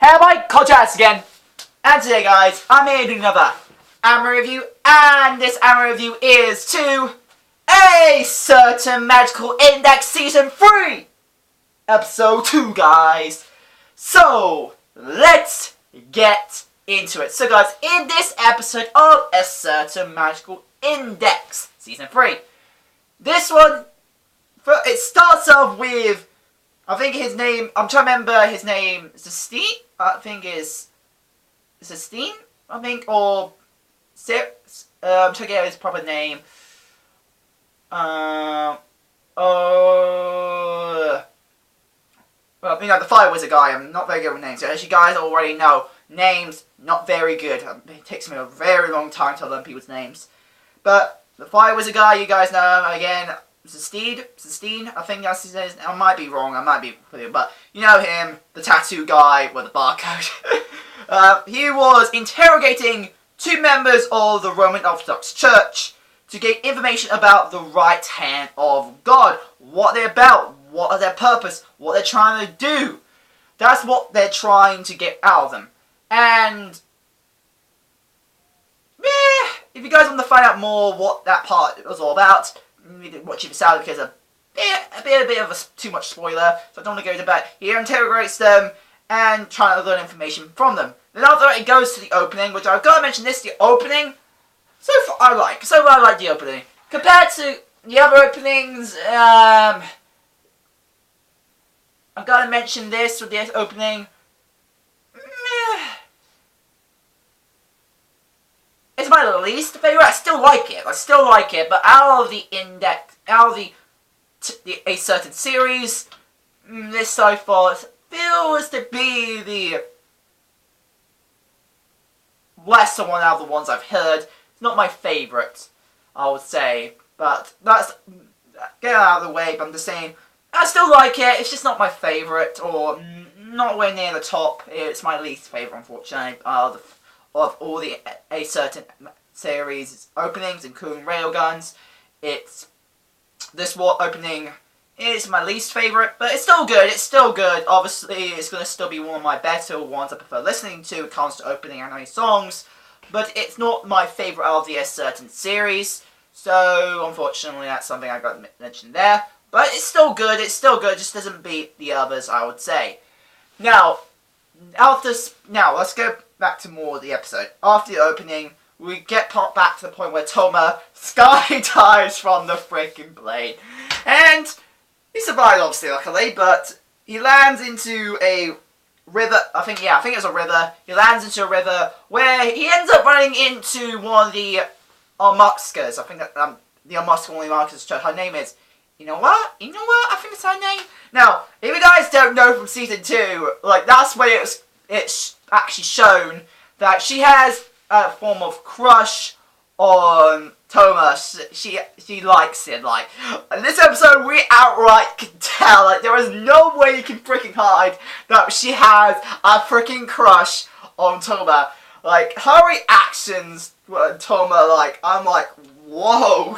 Hey Mike, Chalgrove again. And today guys, I'm here to do another anime review, and this anime review is to A Certain Magical Index Season 3, Episode 2 guys. So, let's get into it. So guys, in this episode of A Certain Magical Index Season 3, this one, it starts off with, I think his name, I'm trying to remember his name, is it Steen? I think is it Steen? I think, or I'm trying to get his proper name. Well, you know, the Fire Wizard guy, I'm not very good with names. So as you guys already know, names, not very good. It takes me a very long time to learn people's names. But the Fire Wizard guy, you guys know, again, Steen, I think that's his name. I might be wrong, but you know him, the tattoo guy with the barcode. He was interrogating two members of the Roman Orthodox Church to get information about the right hand of God. What they're about, what are their purpose, what they're trying to do. That's what they're trying to get out of them. And if you guys want to find out more what that part was all about, you need to watch it out because a bit of too much spoiler, so I don't want to go into that. He interrogates them and trying to learn information from them. Then after that, it goes to the opening, which I've got to mention this, the opening, so far I like the opening. Compared to the other openings, I've got to mention this with the opening. It's my least favorite. I still like it, but out of the A Certain series, this so far feels to be the lesser one out of the ones I've heard. It's not my favorite, I would say, but that's get out of the way. But I'm just saying, I still like it. It's just not my favorite, or nowhere near the top. It's my least favorite, unfortunately, of all the A Certain series openings, including Railguns. This opening is my least favorite, but it's still good. Obviously, it's going to still be one of my better ones I prefer listening to when it comes to opening anime songs, but it's not my favorite out of the A Certain series, so unfortunately that's something I got to mention there. But it's still good, just doesn't beat the others, I would say. Now let's go back to more of the episode. After the opening, we get popped back to the point where Toma skydives from the freaking plane. And he survived, obviously, luckily, but he lands into a river. I think it was a river. He lands into a river where he ends up running into one of the Armuxkas. I think that the Armuxka, one of the Armuxkas, her name is... You know what? I think it's her name. Now, if you guys don't know from Season 2, like, that's where it's actually shown that she has a form of crush on Toma. She likes him, like. In this episode, we outright can tell, like, there is no way you can freaking hide that she has a freaking crush on Toma. Like, her reactions to Toma, like, I'm like, whoa.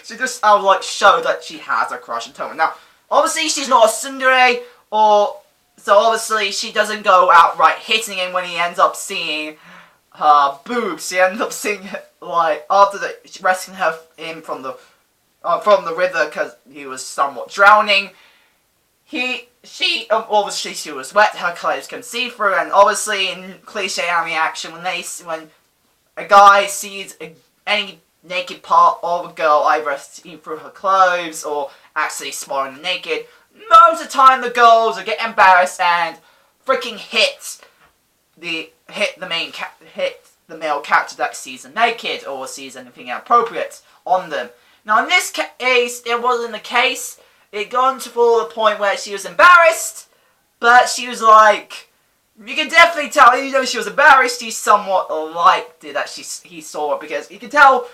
She just, show that she has a crush on Toma. Now, obviously, she's not a tsundere, so obviously, she doesn't go outright hitting him when he ends up seeing her boobs. She ends up seeing, like, after rescuing him from the river because he was somewhat drowning. Obviously, she was wet, her clothes can see through, and obviously, in cliche anime action, when a guy sees any naked part of a girl, either seen through her clothes or actually spotting naked, most of the time the girls will get embarrassed and freaking hit the male character that sees them naked or sees anything inappropriate on them. Now in this case, it wasn't the case. It got to the point where she was embarrassed, but she was like, you can definitely tell, even though she was embarrassed, she somewhat liked it that he saw it, because you can tell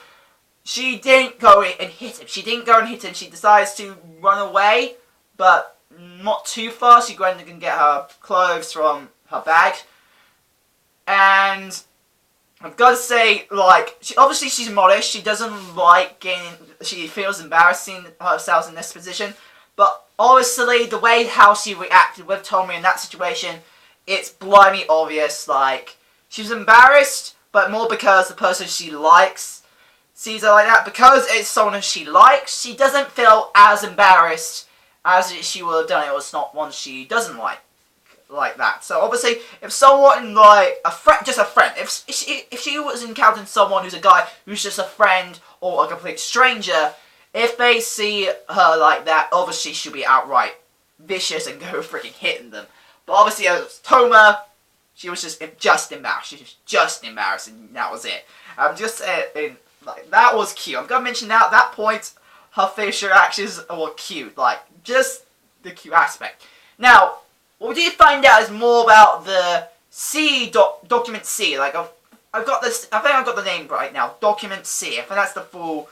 she didn't go in and hit him. She decides to run away, but not too far. She goes and get her clothes from her bag. And I've got to say, like, obviously she's modest. She doesn't like she feels embarrassing herself in this position. But obviously, the way how she reacted with Tommy in that situation, it's blimey obvious, like, she's embarrassed, but more because the person she likes sees her like that. Because it's someone she likes, she doesn't feel as embarrassed as she would have done it was not one she doesn't like that. So obviously, if someone like a friend, just a friend, if she was encountering someone who's a guy who's just a friend or a complete stranger, if they see her like that, obviously she'll be outright vicious and go freaking hitting them. But obviously, as Toma, she was just embarrassed. She was just embarrassed, and that was it. Like, that was cute. I'm gonna mention now at that point, her facial actions were cute. Like, just the cute aspect. Now, what we did find out is more about the document C. Like, I've got this. I think I've got the name right now. Document C. I think that's the full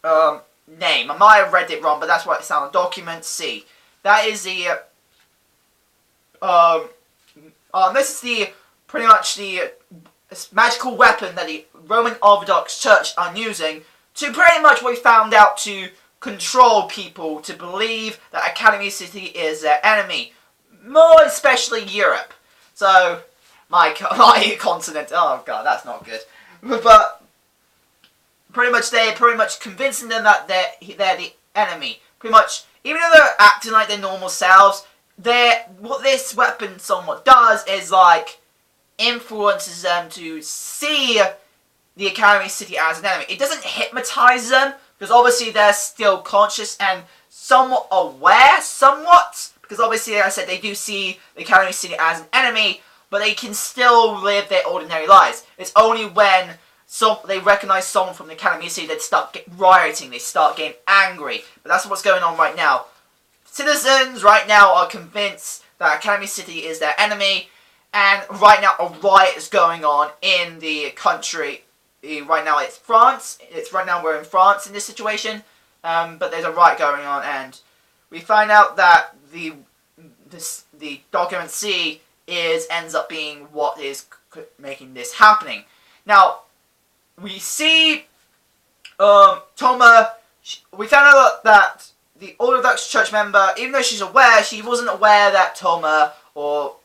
name. I might have read it wrong, but that's what it sounds. Document C. That is the this is the pretty much the magical weapon that the Roman Orthodox Church are using to pretty much, we found out, to control people to believe that Academy City is their enemy. More especially Europe. So, my continent. Oh god, that's not good. But they're pretty much convincing them that they're the enemy. Pretty much, even though they're acting like their normal selves, what this weapon somewhat does is, like, influences them to see the Academy City as an enemy. It doesn't hypnotize them, because obviously they're still conscious and somewhat aware, because obviously, like I said, they do see the Academy City as an enemy, but they can still live their ordinary lives. It's only when they recognize someone from the Academy City that start rioting, they start getting angry. But that's what's going on right now. Citizens right now are convinced that Academy City is their enemy, and right now a riot is going on in the country. Right now it's France. Right now we're in France in this situation, but there's a riot going on, and we find out that the document C ends up being what is making this happening. Now, we see Toma. We found out that the Orthodox Church member, even though she's aware, she wasn't aware that Toma was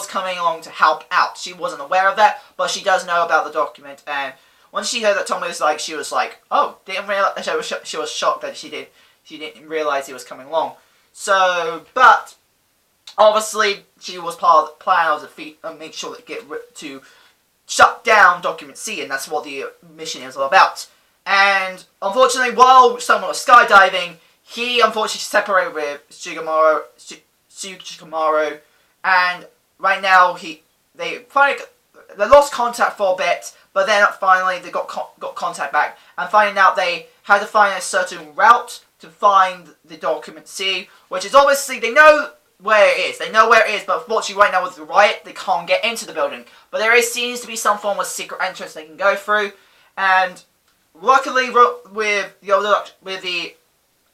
coming along to help out. She wasn't aware of that, but she does know about the document. And once she heard that Toma was like, she was like, "Oh, didn't realize." She was shocked that she didn't realize he was coming along. So, but obviously, she was part of the plan of make sure to shut down Document C, and that's what the mission is all about. And unfortunately, while someone was skydiving, he unfortunately separated with Sugimoto, and right now they lost contact for a bit, but then finally they got contact back, and finding out they had to find a certain route to find the Document C, which is obviously, they know where it is. But unfortunately right now with the riot, they can't get into the building. But there seems to be some form of secret entrance they can go through, and luckily with the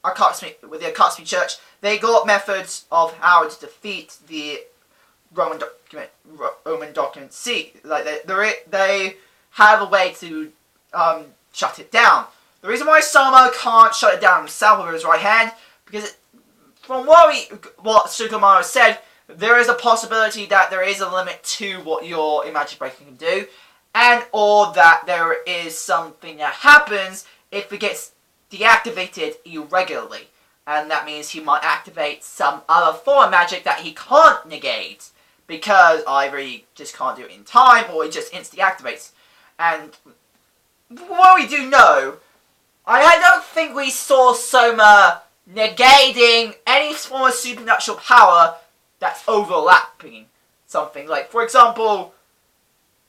Akatsuki Church, they got methods of how to defeat the Roman document C. Like they have a way to shut it down. The reason why Sama can't shut it down himself with his right hand, because from what Sugimoto said, there is a possibility that there is a limit to what your magic breaker can do, or that there is something that happens if it gets deactivated irregularly. And that means he might activate some other form of magic that he can't negate, because either he just can't do it in time, or he just instantly activates. And what we do know, I don't think we saw Soma negating any form of supernatural power that's overlapping something. Like, for example,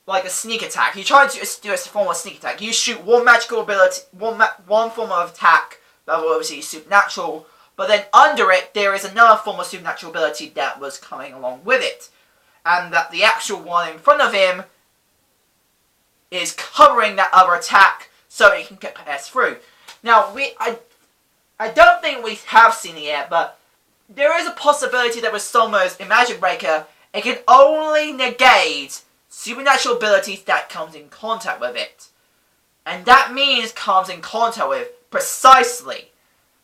like a sneak attack. You try to do a form of sneak attack. You shoot one magical ability, one form of attack that will obviously be supernatural, but then under it, there is another form of supernatural ability that was coming along with it. And that the actual one in front of him is covering that other attack so it can get passed through. Now, I don't think we have seen it yet, but there is a possibility that with Soma's Magic Breaker, it can only negate supernatural abilities that comes in contact with it. And that means comes in contact with precisely.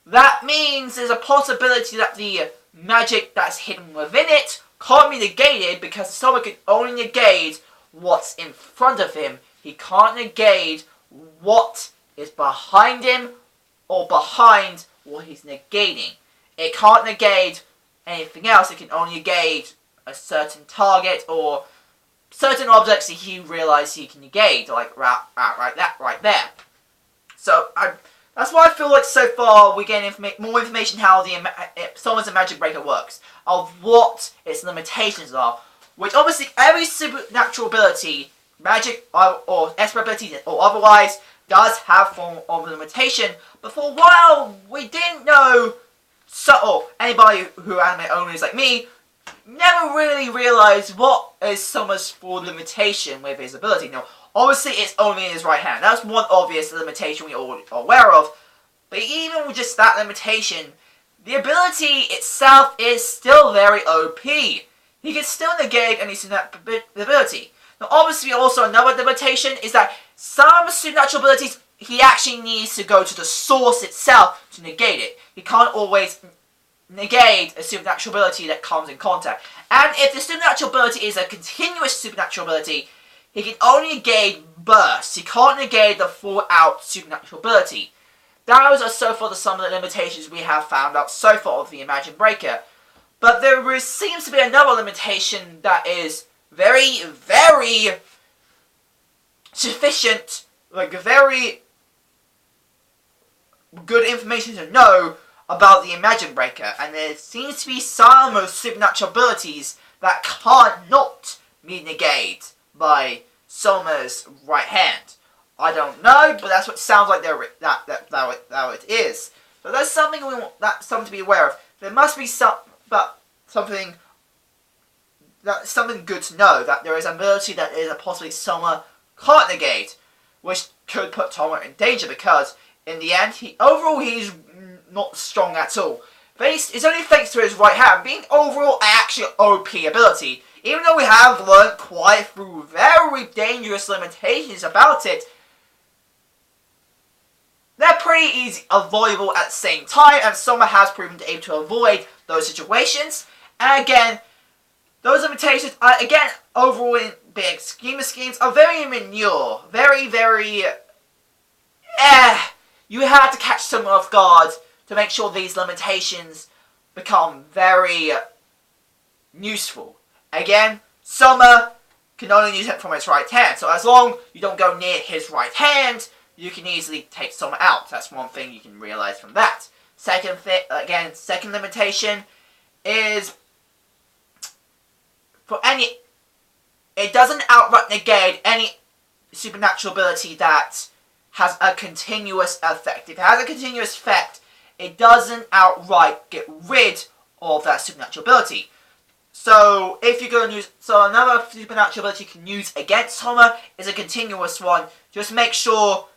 That means there's a possibility that the magic that's hidden within it can't be negated because Soma can only negate what's in front of him. He can't negate what is behind him or behind what he's negating. It can't negate anything else. It can only negate a certain target or certain objects that he realizes he can negate, like right there. So that's why I feel like so far we're getting more information how Soma's Magic Breaker works, of what its limitations are, which obviously every supernatural ability, magic or expert ability or otherwise, does have form of limitation. But for a while we didn't know, or anybody who anime owners like me never really realized what is Soma's full limitation with his ability. Now, obviously, it's only in his right hand. That's one obvious limitation we all are aware of. But even with just that limitation, the ability itself is still very OP. He can still negate any supernatural ability. Now, obviously, also another limitation is that some supernatural abilities, he actually needs to go to the source itself to negate it. He can't always negate a supernatural ability that comes in contact. And if the supernatural ability is a continuous supernatural ability, he can only negate bursts. He can't negate the full-out supernatural ability. Those are so far some of the limitations we have found out so far of the Imagine Breaker. But there seems to be another limitation that is very, very sufficient, like very good information to know about the Imagine Breaker, and there seems to be some of supernatural abilities that can't not be negated by Soma's right hand. I don't know, but that's what it sounds like that it is. So that's something something to be aware of. There must be something good to know, that there is an ability that is possibly Soma can't negate, which could put Soma in danger because in the end, he's not strong at all. But it's only thanks to his right hand being overall actually OP ability. Even though we have learned quite through very dangerous limitations about it, they're pretty easy avoidable at the same time, and Soma has proven able to avoid those situations. And again, those limitations are, again, overall in big scheme of schemes, are very minor. Very, very... You have to catch Soma off guard to make sure these limitations become very useful. Again, Soma can only use it from his right hand, so as long as you don't go near his right hand, you can easily take Soma out. That's one thing you can realize from that. Second limitation is it doesn't outright negate any supernatural ability that has a continuous effect. If it has a continuous effect, it doesn't outright get rid of that supernatural ability. So if you're going to use, another supernatural ability you can use against Soma is a continuous one. Just make sure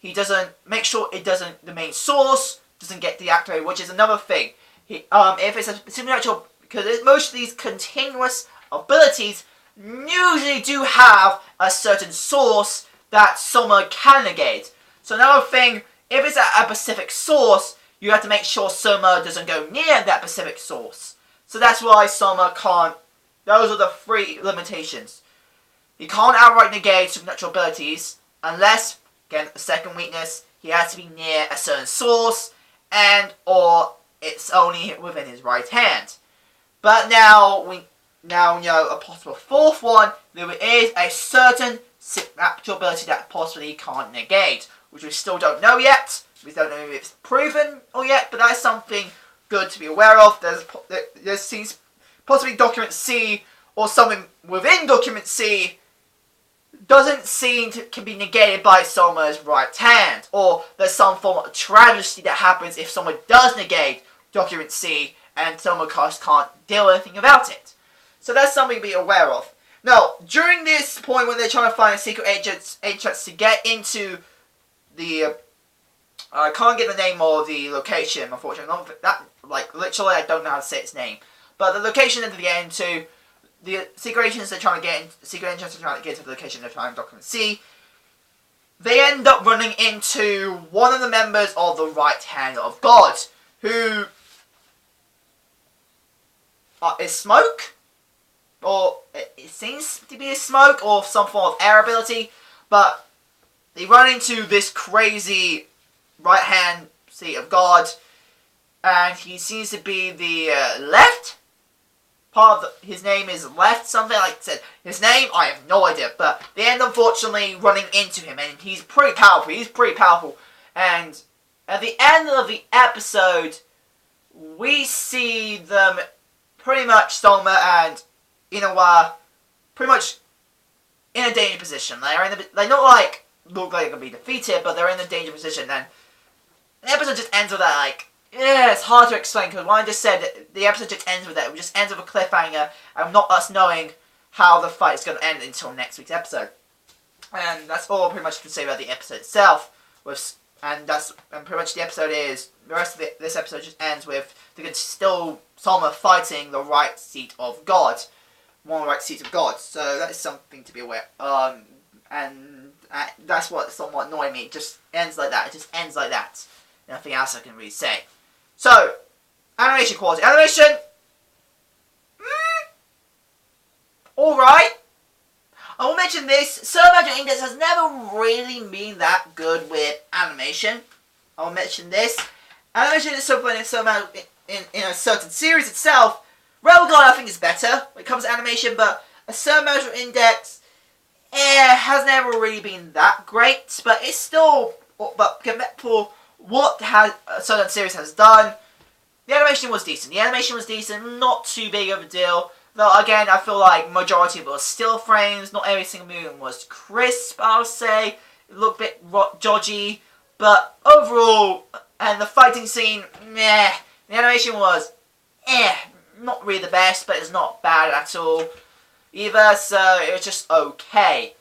the main source doesn't get deactivated, which is another thing. If it's a supernatural, because most of these continuous abilities usually do have a certain source that Soma can negate. So another thing, if it's a specific source, you have to make sure Soma doesn't go near that specific source. So that's why Soma can't. Those are the three limitations. He can't outright negate supernatural abilities unless, again, the second weakness, he has to be near a certain source, or it's only within his right hand. But now we know a possible fourth one. There is a certain supernatural ability that possibly can't negate, which we still don't know yet. We don't know if it's proven or yet, but that's something good to be aware of. There seems possibly Document C or something within Document C doesn't seem to can be negated by Soma's right hand, or there's some form of travesty that happens if someone does negate Document C and Soma can't deal with anything about it. So that's something to be aware of. Now, during this point when they're trying to find secret agents to get into the... I can't get the name or the location, unfortunately. Literally, I don't know how to say its name. But the location that they get into, the secret agents they're trying to get into the location they're trying to document C, they end up running into one of the members of the Right Hand of God, who is smoke, or it seems to be a smoke, or some form of air ability, but they run into this crazy right-hand seat of God, and he seems to be the left. Part of his name is Left, something like I said. His name, I have no idea, but they end unfortunately running into him, and he's pretty powerful. And at the end of the episode, we see them pretty much, Soma and Inawa, pretty much in a danger position. They're not like look like they're gonna be defeated, but they're in a danger position. And the episode just ends with that, like, yeah, it's hard to explain, because when I just said the episode just ends with that, it just ends with a cliffhanger, and not us knowing how the fight is going to end until next week's episode. And that's all pretty much I can say about the episode itself. And pretty much the episode is, the rest of this episode just ends with still Soma fighting the right seat of God. One of the right seats of God. So that is something to be aware of. And that's what somewhat annoyed me. It just ends like that. It just ends like that. Nothing else I can really say. So, animation quality. Animation, alright. I will mention this. Sir Magic Index has never really been that good with animation. I will mention this. Animation is so funny in a certain series itself. Railgun I think is better when it comes to animation, but a Sir Magic Index has never really been that great. But it's still, for what a certain series has done, the animation was decent. Not too big of a deal. Though again, I feel like majority of it was still frames. Not every single movement was crisp, I would say. It looked a bit dodgy. But overall, and the fighting scene, meh. The animation was, not really the best, but it's not bad at all either, so it was just okay.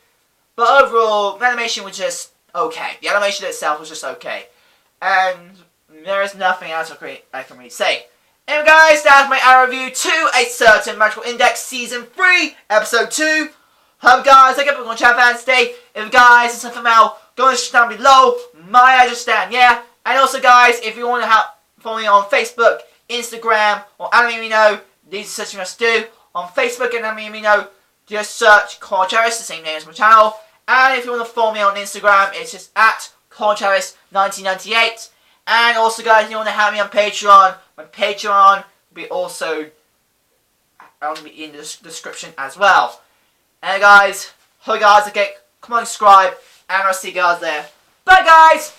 But overall, the animation was just okay. The animation itself was just okay. And there is nothing else I can really say. Anyway guys, that's my hour review to a certain Magical Index Season 3, Episode 2. Hope guys, thank you for watching fans today. If you guys are something else, go down below. My address down, yeah. And also guys, if you want to follow me on Facebook, Instagram, or Anime Mino, these are such things to do. On Facebook and Anime Mino, just search Chalgrove, the same name as my channel. And if you want to follow me on Instagram, it's just at Chalgrove1998. And also guys, if you want to have me on Patreon, my Patreon will be also in the description as well. And guys, hope you guys, okay, come on, subscribe, and I'll see you guys there. Bye guys!